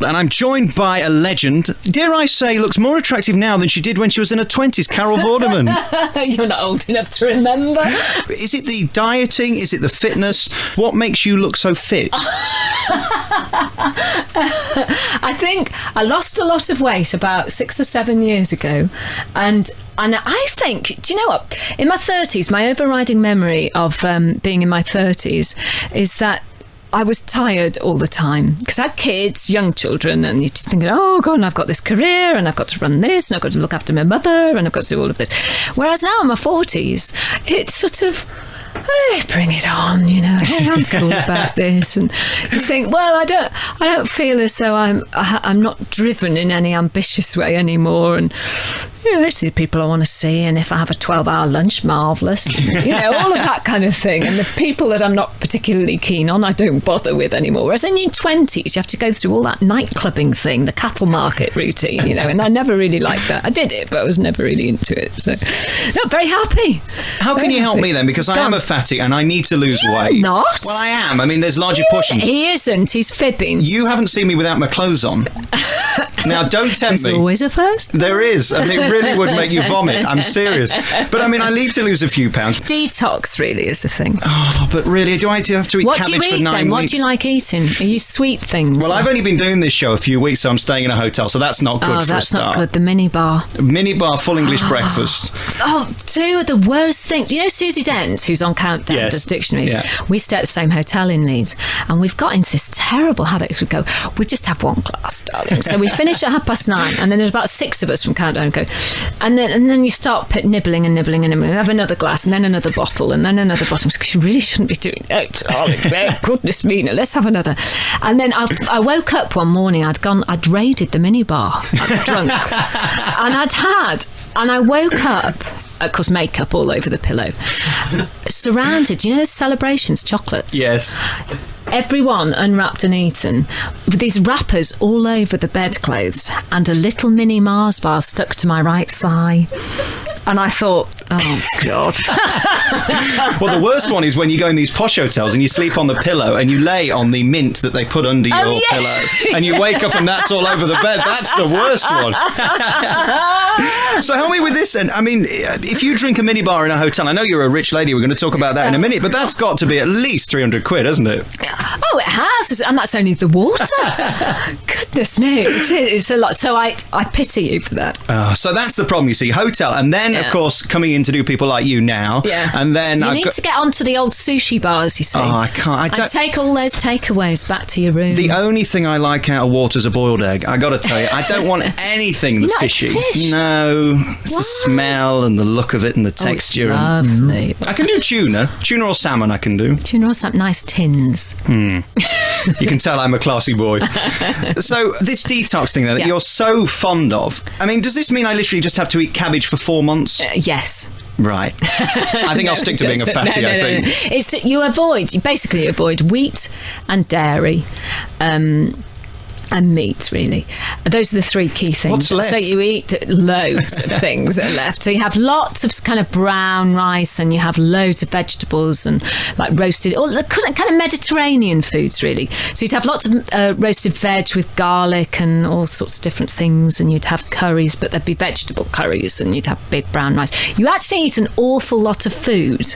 And I'm joined by a legend, dare I say, looks more attractive now than she did when she was in her 20s, Carol Vorderman. You're not old enough to remember. Is it the dieting? Is it the fitness? What makes you look so fit? I think I lost a lot of weight about 6 or 7 years ago, and I think, do you know what? In my 30s, my overriding memory of being in my 30s is that I was tired all the time because I had kids, young children, and you're thinking, oh, God, and I've got this career and I've got to run this and I've got to look after my mother and I've got to do all of this. Whereas now in my 40s, it's sort of, bring it on, you know. Hey, I'm cool about this, and you think, well, I don't feel as though I'm not driven in any ambitious way anymore, and I see people I want to see, and if I have a 12-hour lunch, marvellous, all of that kind of thing. And the people that I'm not particularly keen on, I don't bother with anymore. Whereas in your 20s, you have to go through all that night clubbing thing, the cattle market routine, and I never really liked that. I did it, but I was never really into it. So, not very happy. How can you help me then? Because I am a fatty and I need to lose weight. Not. Well, I am. I mean, there's larger portions. He isn't. He's fibbing. You haven't seen me without my clothes on. Now, don't tempt me. There's always a first. There is. And it really would make you vomit. I'm serious. But I mean, I need to lose a few pounds. Detox really is the thing. Oh, but really, do I have to eat cabbage for 9 weeks? What do you like eating? Are you sweet things? Well, I've only been doing this show a few weeks, so I'm staying in a hotel, so that's not good for a start. Oh, that's not good. The minibar. Minibar, full English breakfast. Oh, two of the worst things. You know Susie Dent, who's on Countdown, does dictionaries? Yeah. We stay at the same hotel in Leeds, and we've got into this terrible habit. We go, we just have one glass, darling. So we finish at 9:30, and then there's about 6 of us from Countdown go, and then you start nibbling and nibbling and nibbling, and have another glass, and then another bottle, and then another bottle. Because you really shouldn't be doing that, darling. Goodness me, now let's have another. And then I woke up one morning, I'd raided the minibar, I'd drunk, and I woke up, of course, makeup all over the pillow, surrounded, those celebrations chocolates? Yes. Everyone unwrapped and eaten, with these wrappers all over the bedclothes, and a little mini Mars bar stuck to my right thigh. And I thought, oh, God. Well, the worst one is when you go in these posh hotels and you sleep on the pillow and you lay on the mint that they put under your pillow, and you wake up and that's all over the bed. That's the worst one. So help me with this then. I mean, if you drink a minibar in a hotel, I know you're a rich lady, we're going to talk about that in a minute, but that's got to be at least 300 quid, hasn't it? Oh, it has, and that's only the water. Goodness me, it's a lot. So I pity you for that. So that's the problem, you see, hotel, and then of course coming in to do people like you now, and then you need to get onto the old sushi bars, you see. Oh, I can't. And take all those takeaways back to your room. The only thing I like out of water is a boiled egg. I got to tell you, I don't want anything that's fishy. Fish? No, it's the smell and the look of it and the texture. It's lovely. I can do tuna or salmon. I can do tuna or salmon, nice tins. You can tell I'm a classy boy. So this detox thing that you're so fond of, I mean, does this mean I literally just have to eat cabbage for 4 months? Yes. Right. I think I'll stick to being a fatty, I think. No. It's that you basically avoid wheat and dairy, and meat, really. Those are the 3 key things. What's left? So you eat loads of things are left. So you have lots of kind of brown rice, and you have loads of vegetables and like roasted, or kind of Mediterranean foods, really. So you'd have lots of roasted veg with garlic and all sorts of different things, and you'd have curries, but there'd be vegetable curries, and you'd have big brown rice. You actually eat an awful lot of food,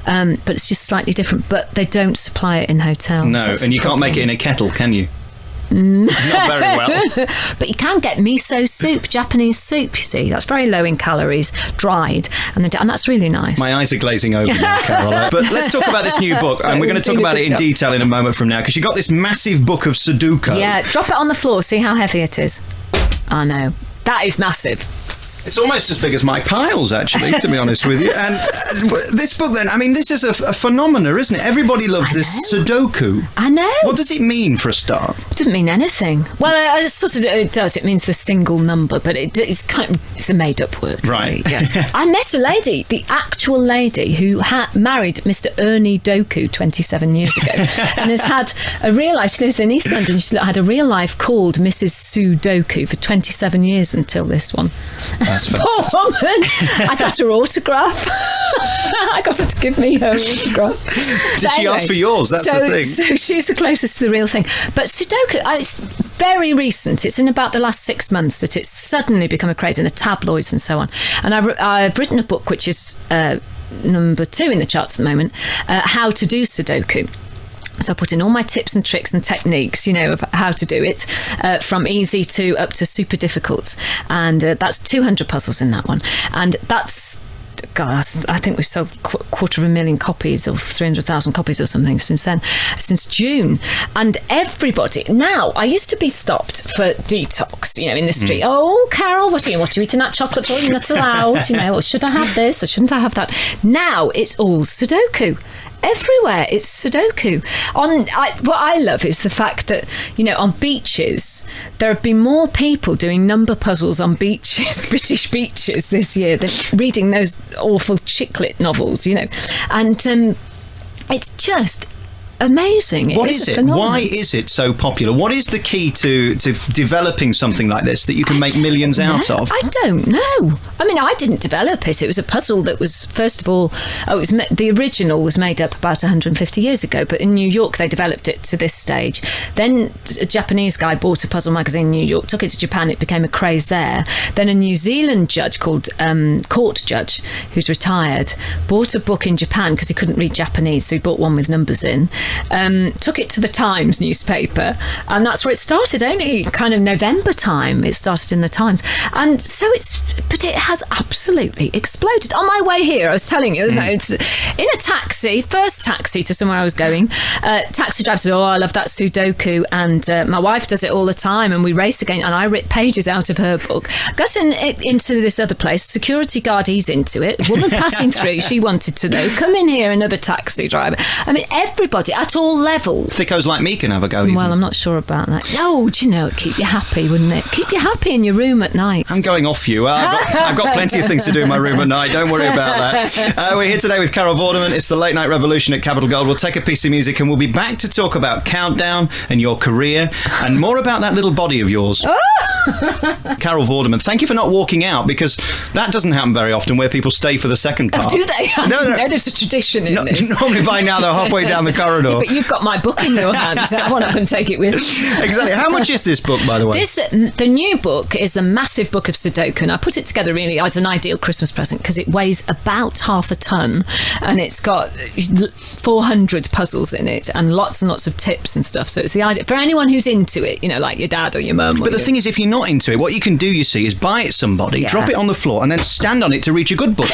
but it's just slightly different. But they don't supply it in hotels. No, and you can't make it in a kettle, can you? Not very well. But you can get miso soup, Japanese soup, you see. That's very low in calories, dried, and that's really nice. My eyes are glazing over now, Carol. But let's talk about this new book, and we're going to talk about it in detail in a moment from now, because you got this massive book of Sudoko. Yeah, drop it on the floor, see how heavy it is. I know. That is massive. It's almost as big as my piles, actually, to be honest with you. And this book, then, I mean, this is a phenomenon, isn't it? Everybody loves this Sudoko. I know. What does it mean, for a start? It doesn't mean anything. Well, it does. It means the single number, but it's a made-up word. Right. Yeah. I met a lady, the actual lady, who married Mr. Ernie Doku 27 years ago, and has had a real life. She lives in East London. She had a real life called Mrs. Sudoko for 27 years until this one. That's Poor woman. I got her autograph. I got her to give me her autograph. Did she ask for yours? That's the thing. So she's the closest to the real thing. But Sudoko, it's very recent. It's in about the last 6 months that it's suddenly become a craze in the tabloids and so on. And I've written a book which is number 2 in the charts at the moment, How to Do Sudoko. So I put in all my tips and tricks and techniques, of how to do it, from easy to up to super difficult. And that's 200 puzzles in that one. And that's, God, I think we've sold 250,000 copies or 300,000 copies or something since June. And everybody, now, I used to be stopped for detox, in the street. Oh, Carol, what are you eating that chocolate bar? You're not allowed, or should I have this or shouldn't I have that? Now it's all Sudoko. Everywhere it's Sudoko. What I love is the fact that, on beaches, there have been more people doing number puzzles on beaches, British beaches this year, than reading those awful chick lit novels, And it's just amazing. What is it? Why is it so popular? What is the key to developing something like this that you can make millions out of? I don't know. I mean, I didn't develop it. It was a puzzle that was, first of all, the original was made up about 150 years ago, but in New York they developed it to this stage. Then a Japanese guy bought a puzzle magazine in New York, took it to Japan, it became a craze there. Then a New Zealand judge called Court Judge, who's retired, bought a book in Japan because he couldn't read Japanese, so he bought one with numbers in. Took it to the Times newspaper, and that's where it started. Only kind of November time it started in the Times, and so but it has absolutely exploded. On my way here, I was telling you, it's in a taxi, first taxi to somewhere I was going. Taxi driver said, "Oh, I love that Sudoko," and my wife does it all the time, and we race again. And I rip pages out of her book. Got into this other place. Security guard, he's into it. Woman passing through, she wanted to know. Come in here, another taxi driver. I mean, everybody at all levels. Thickos like me can have a go. Even. Well, I'm not sure about that. No, do you know, it'd keep you happy, wouldn't it? Keep you happy in your room at night. I'm going off you. I've got plenty of things to do in my room at night. Don't worry about that. We're here today with Carol Vorderman. It's the Late Night Revolution at Capital Gold. We'll take a piece of music and we'll be back to talk about Countdown and your career and more about that little body of yours. Carol Vorderman, thank you for not walking out, because that doesn't happen very often where people stay for the second part. Oh, do they? I didn't know there's a tradition in this. Normally by now they're halfway down the corridor. Yeah, but you've got my book in your hands. I'm not going to take it with me. Exactly. How much is this book, by the way? The new book is the massive book of Sudoko, and I put it together really as an ideal Christmas present because it weighs about half a ton, and it's got 400 puzzles in it and lots of tips and stuff. So it's the idea for anyone who's into it, like your dad or your mum. But the thing is, if you're not into it, what you can do, you see, is buy it somebody, drop it on the floor, and then stand on it to reach a good book.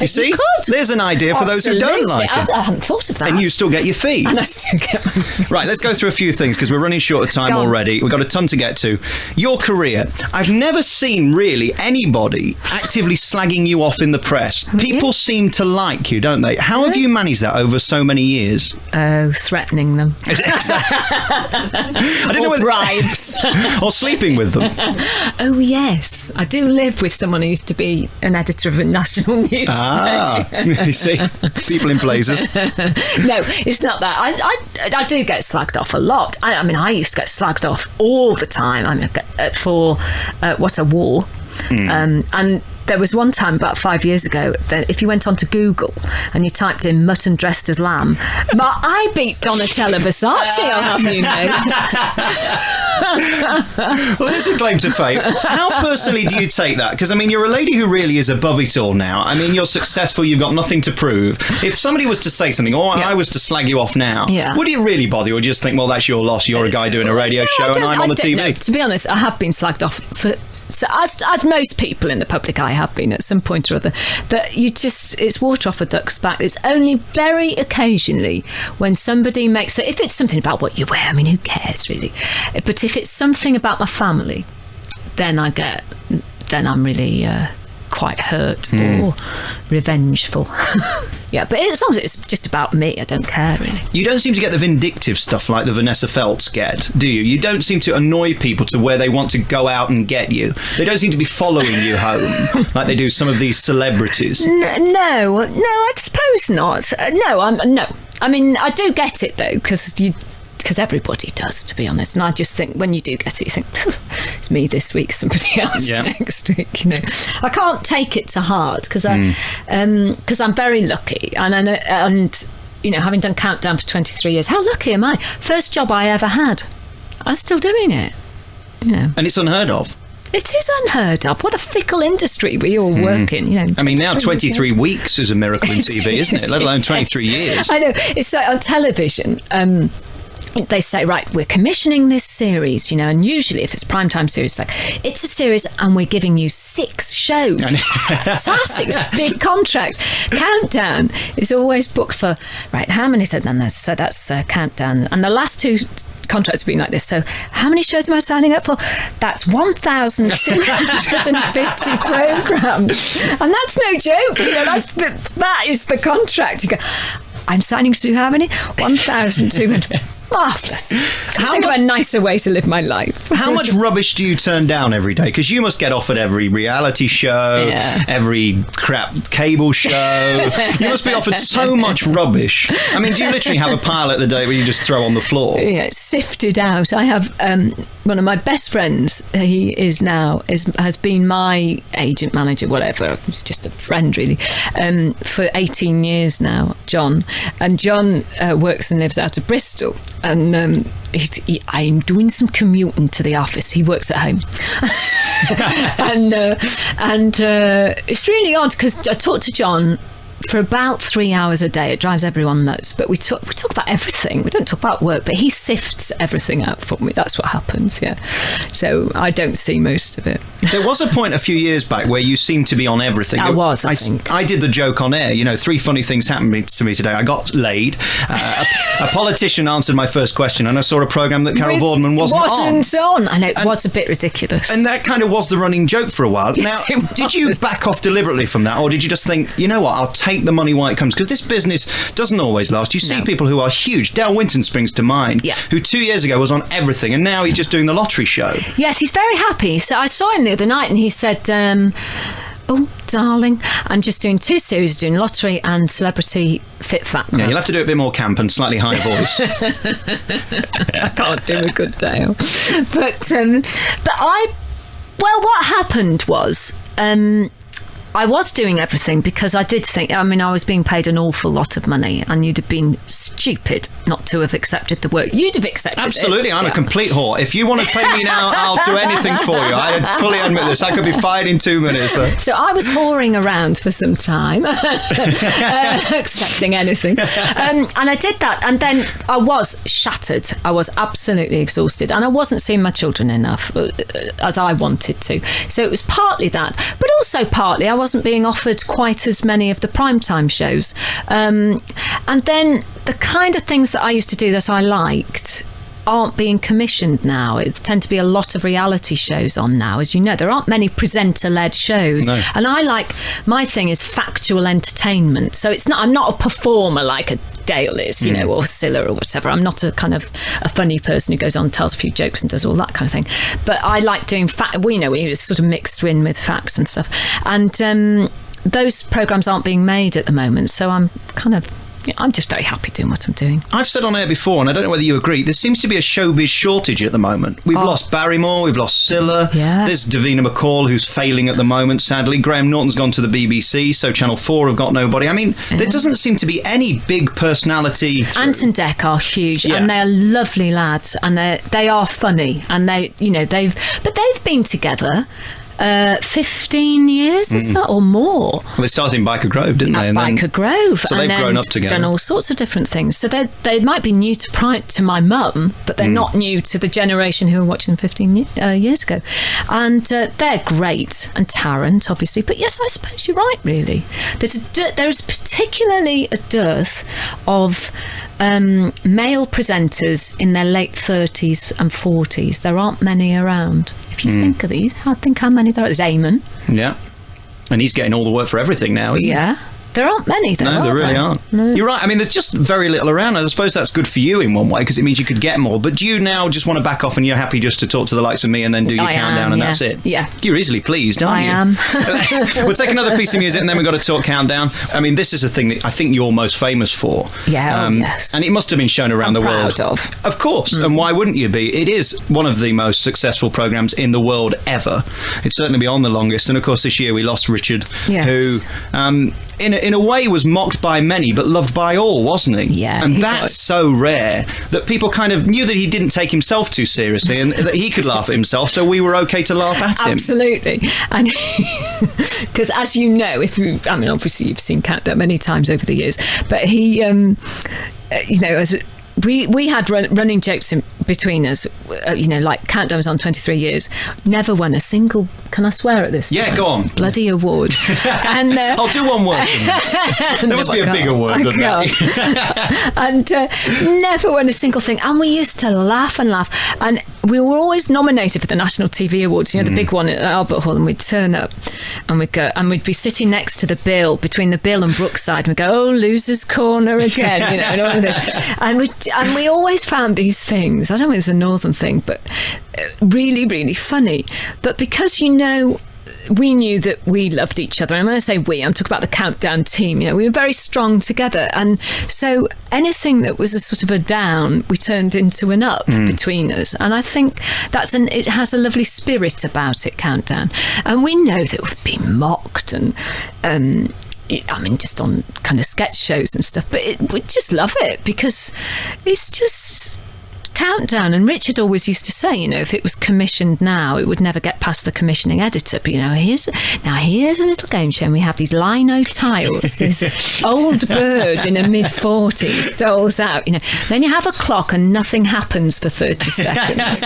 You see? You could. There's an idea for those who don't like it. I hadn't thought of that. And you still get your fee. And I still get my fee. Right, let's go through a few things because we're running short of time already. We've got a ton to get to. Your career. I've never seen really anybody actively slagging you off in the press. People seem to like you, don't they? How have you managed that over so many years? Oh, threatening them. I didn't know whether bribes. Or sleeping with them. Oh, yes. I do live with someone who used to be an editor of a national newspaper. Ah, you see, people in places. No, it's not that. I do get slagged off a lot. I mean, I used to get slagged off all the time. I mean, for what a war. And there was one time about 5 years ago that if you went onto Google and you typed in mutton dressed as lamb, I beat Donatella Versace, I'll have you know. Well, there's a claim to fame. How personally do you take that? Because, I mean, you're a lady who really is above it all now. I mean, you're successful, you've got nothing to prove. If somebody was to say something, or I was to slag you off now, would it really bother you, or just think, well, that's your loss, you're a guy doing a radio show and I'm on the TV? No, to be honest, I have been slagged off, as most people in the public eye have been at some point or other, that it's water off a duck's back. It's only very occasionally when somebody makes it, if it's something about what you wear, I mean, who cares really? But if it's something about my family, then I'm really quite hurt or revengeful. Yeah, but as long as it's just about me, I don't care really. You don't seem to get the vindictive stuff like the Vanessa Feltz get, do you? You don't seem to annoy people to where they want to go out and get you. They don't seem to be following you home like they do some of these celebrities. No, I suppose not. No. I mean, I do get it though, because because everybody does, to be honest. And I just think when you do get it, you think, it's me this week, somebody else next week. You know, I can't take it to heart because I'm very lucky, and you know, having done Countdown for 23 years, how lucky am I? First job I ever had, I'm still doing it. You know, and it's unheard of. It is unheard of. What a fickle industry we all work in. You know, I mean, now 23 weeks is a miracle in TV, isn't it? Let alone 23 years. I know. It's like on television. They say, right, we're commissioning this series, you know, and usually if it's primetime series, it's like, it's a series and we're giving you 6 shows. Fantastic, big contract. Countdown is always booked for, right, how many? So that's Countdown. And the last 2 contracts have been like this. So how many shows am I signing up for? That's 1,250 programmes. And that's no joke. You know, that is the contract. You go, I'm signing to do how many? 1,200. Marvellous. Think of a nicer way to live my life. How much rubbish do you turn down every day? Because you must get offered every reality show, every crap cable show. You must be offered so much rubbish. I mean, do you literally have a pile at the day where you just throw on the floor? Yeah, it's sifted out. I have one of my best friends. He has been my agent, manager, whatever. He's just a friend, really, for 18 years now, John. And John works and lives out of Bristol. And I'm doing some commuting to the office. He works at home. and it's really odd because I talk to John for about 3 hours a day. It drives everyone nuts. But we talk about everything. We don't talk about work, but he sifts everything out for me. That's what happens, yeah. So I don't see most of it. There was a point a few years back where you seemed to be on everything. I think. I did the joke on air, you know, 3 funny things happened to me today. I got laid. A politician answered my first question, and I saw a programme that Carol Vorderman wasn't on. I know, it was a bit ridiculous. And that kind of was the running joke for a while. Yes, now, did you back off deliberately from that, or did you just think, you know what, I'll take the money while it comes? Because this business doesn't always last. You see people who are huge. Dale Winton springs to mind, who 2 years ago was on everything, and now he's just doing the lottery show. Yes, he's very happy. So I saw him the other night, and he said, oh, darling, I'm just doing 2 series, doing lottery and Celebrity Fit Fat Club. Yeah, you'll have to do it a bit more camp and slightly higher voice. I can't do a good Dale. But what happened was, I was doing everything because I did think, I mean, I was being paid an awful lot of money, and you'd have been stupid not to have accepted the work. You'd have accepted Absolutely, it. I'm a complete whore. If you want to pay me now, I'll do anything for you. I fully admit this. I could be fired in 2 minutes. So I was whoring around for some time, accepting anything. And I did that, and then I was shattered. I was absolutely exhausted, and I wasn't seeing my children enough as I wanted to. So it was partly that, but also partly I wasn't being offered quite as many of the primetime shows. And then the kind of things that I used to do that I liked aren't being commissioned now. It tend to be a lot of reality shows on now. As you know, there aren't many presenter-led shows. No. And my thing is factual entertainment. So I'm not a performer like a Dale is, you know, or Scylla or whatever. I'm not a kind of a funny person who goes on, tells a few jokes and does all that kind of thing. But I like doing we sort of mixed in with facts and stuff. And those programmes aren't being made at the moment. So I'm just very happy doing what I'm doing. I've said on air before, and I don't know whether you agree, there seems to be a showbiz shortage at the moment. We've lost Barrymore, we've lost Scylla, there's Davina McCall, who's failing at the moment, sadly. Graham Norton's gone to the BBC, so Channel 4 have got nobody. I mean, there doesn't seem to be any big personality. Ant and Dec are huge, and they're lovely lads, and they are funny, and they've been together 15 years or so, or more. Well, they started in Byker Grove, didn't they? Byker Grove. So they've grown up together. Done all sorts of different things. So they might be new to my mum, but they're not new to the generation who were watching them 15 years ago. And they're great. And Tarrant, obviously. But yes, I suppose you're right, really. There is particularly a dearth of male presenters in their late 30s and 40s. There aren't many around. If you think of these, think how many there are. There's Eamon. Yeah. And he's getting all the work for everything now, isn't he? There aren't many, though. No, there really aren't. No. You're right. I mean, there's just very little around. I suppose that's good for you in one way because it means you could get more. But do you now just want to back off and you're happy just to talk to the likes of me and then do your countdown and that's it? Yeah. You're easily pleased, aren't you? I am. We'll take another piece of music and then we've got to talk countdown. I mean, this is a thing that I think you're most famous for. Yeah, yes. And it must have been shown around the world. Proud of. Of course. And why wouldn't you be? It is one of the most successful programmes in the world ever. It's certainly beyond the longest. And of course, this year we lost Richard, who... in a way was mocked by many but loved by all, wasn't he? Yeah. And that's so rare that people kind of knew that he didn't take himself too seriously and that he could laugh at himself, so we were okay to laugh at him. Absolutely. And because as you know, obviously you've seen Countdown many times over the years, but he we had running jokes between us, like Countdown was on 23 years, never won a single, can I swear at this? Yeah, go on. Bloody award. And I'll do one word. There must be a bigger word than that. And never won a single thing. And we used to laugh and laugh. And we were always nominated for the National TV Awards, the big one at Albert Hall, and we'd turn up and we'd go, and we'd be sitting next to the bill, between the bill and Brookside, and we'd go, oh, loser's corner again, and all of this. And we always found these things, I don't know if it's a northern thing, but really, really funny. But because, we knew that we loved each other. And when I say we, I'm talking about the Countdown team. We were very strong together. And so anything that was a sort of a down, we turned into an up between us. And I think it has a lovely spirit about it, Countdown. And we know that we've been mocked and... just on kind of sketch shows and stuff, but we just love it because it's just Countdown. And Richard always used to say, if it was commissioned now, it would never get past the commissioning editor. But here's a little game show, and we have these lino tiles. This old bird in her mid-40s doles out. Then you have a clock, and nothing happens for 30 seconds.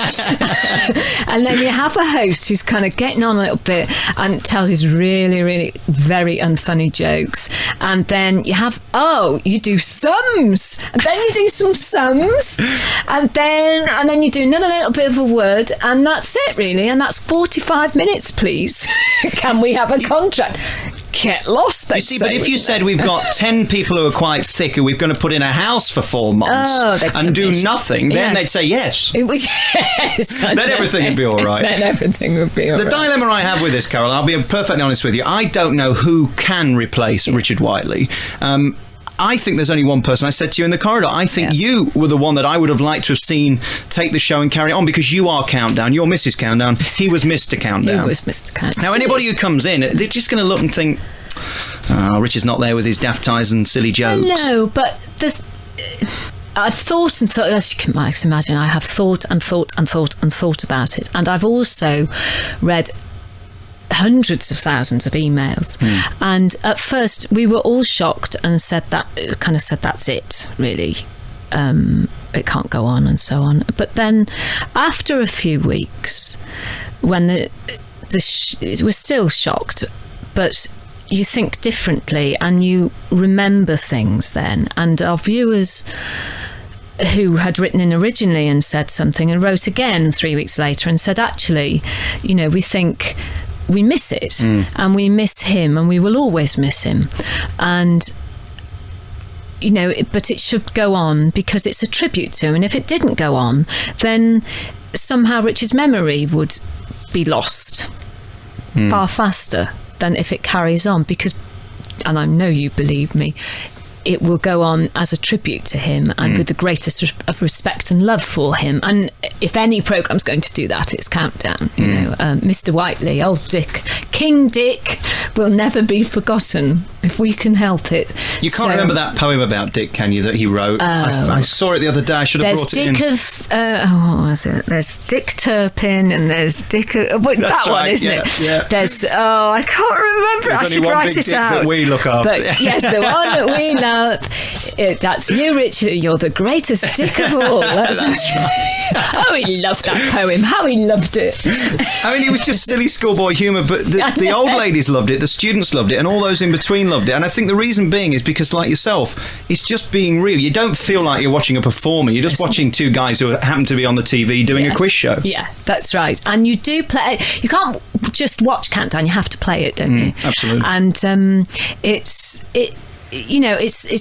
And then you have a host who's kind of getting on a little bit and tells these really, really very unfunny jokes. And then you have you do sums, and then you do some sums, and then you do another little bit of a word, and that's it really, and that's 45 minutes, please. Can we have a contract? Get lost, they say. But if you said we've got 10 people who are quite thick who we're going to put in a house for 4 months and do nothing, then they'd say yes. Yes. Then everything would be all right. Then everything would be all right. The dilemma I have with this, Carol, I'll be perfectly honest with you, I don't know who can replace Richard Whiteley. I think there's only one person. I said to you in the corridor, I think you were the one that I would have liked to have seen take the show and carry it on, because you are Countdown. You're Mrs. Countdown. He was Mr. Countdown. He was Mr. Countdown. Now, anybody who comes in, they're just going to look and think, Richard's not there with his daft ties and silly jokes. No, but I've thought and thought, as you can imagine, I have thought and thought and thought and thought about it. And I've also read hundreds of thousands of emails, and at first we were all shocked and said that's it really, it can't go on and so on. But then after a few weeks, when we're still shocked, but you think differently and you remember things then. And our viewers who had written in originally and said something and wrote again 3 weeks later and said, actually, we think we miss it, and we miss him, and we will always miss him. And but it should go on because it's a tribute to him. And if it didn't go on, then somehow Richard's memory would be lost far faster than if it carries on, because, and I know you believe me, it will go on as a tribute to him and with the greatest of respect and love for him. And if any programme's going to do that, it's Countdown. Mr. Whiteley, old Dick, King Dick, will never be forgotten if we can help it. You can't remember that poem about Dick, can you, that he wrote? I saw it the other day. I should have brought it in. What was it? There's Dick Turpin and there's Dick... that right, one, isn't it? Yeah. There's... I can't remember. There's I should write it out. That we look up. But yes, the one that we love. That's you, Richard. You're the greatest Dick of all. That's right. Oh, he loved that poem. How he loved it. I mean, it was just silly schoolboy humour, but the old ladies loved it, the students loved it, and all those in between loved loved it, and I think the reason being is because, like yourself, it's just being real. You don't feel like you're watching a performer. You're just watching two guys who happen to be on the TV doing a quiz show. Yeah, that's right. And you do play. You can't just watch Countdown. You have to play it, don't you? Absolutely. And it's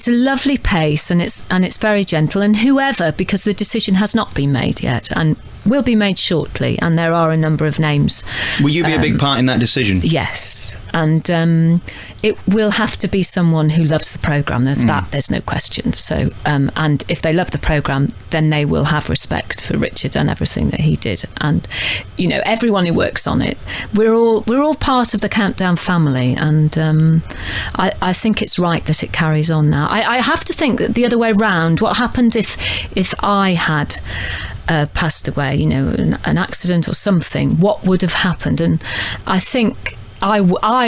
a lovely pace, and it's very gentle. And whoever, because the decision has not been made yet, and will be made shortly, and there are a number of names. Will you be a big part in that decision? Yes, and it will have to be someone who loves the programme. Of that, there's no question. So, and if they love the programme, then they will have respect for Richard and everything that he did. And everyone who works on it, we're all part of the Countdown family, and I think it's right that it carries on now. I have to think that the other way round. What happened if I had passed away, an accident or something, what would have happened? And I think I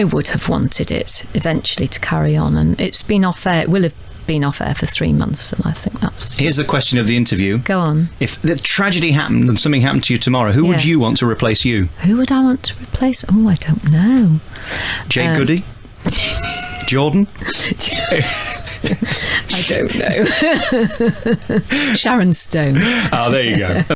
would have wanted it eventually to carry on, and it's been off air. It will have been off air for 3 months, and I think that's... Here's the question of the interview. Go on. If the tragedy happened and something happened to you tomorrow, who would you want to replace you? Who would I want to replace? Oh, I don't know. Jade Goody? Jordan? I don't know. Sharon Stone. Oh, there you go.